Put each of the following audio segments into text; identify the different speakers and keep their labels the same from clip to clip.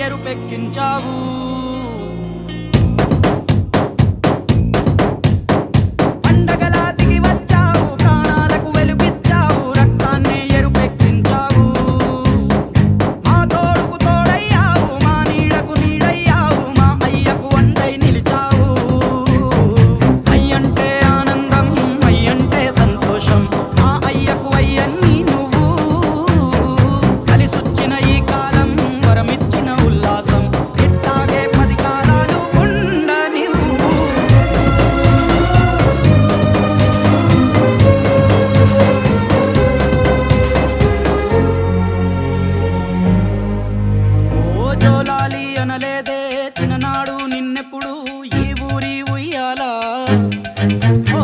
Speaker 1: ఎరుపెక్కించావు. పండగలా దిగి వచ్చావు, ప్రాణాలకు వెలుగిచ్చావు, రక్తాన్ని ఎరుపెక్కించావు. మా తోడుకు తోడయ్యావు, మా నీడకు నీడయ్యావు, మా అయ్యకు వండై నిలిచావు. అయ్యంటే ఆనందం, అయ్యంటే సంతోషం, మా అయ్యకు అయ్యన్ని నువ్వు. కలిసొచ్చిన ఈ కాలం వరమిచ్చిన ఉల్లాసం, ఇట్టాగే 10 కాలాలు ఉండనివ్వు. ఓ జోలాలి అనలేదే చిన్ననాడు నిన్నెప్పుడు ఈ ఊరి ఉయ్యాల. ఓ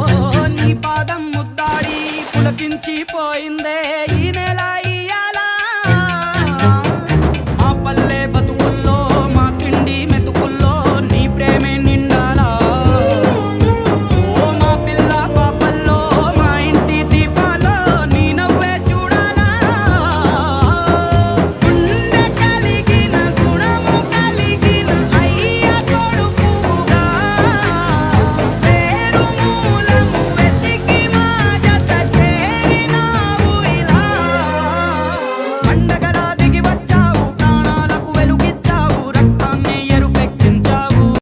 Speaker 1: నీ పాదం ముద్దాడి పులకించిపోయిందే ఈ నేల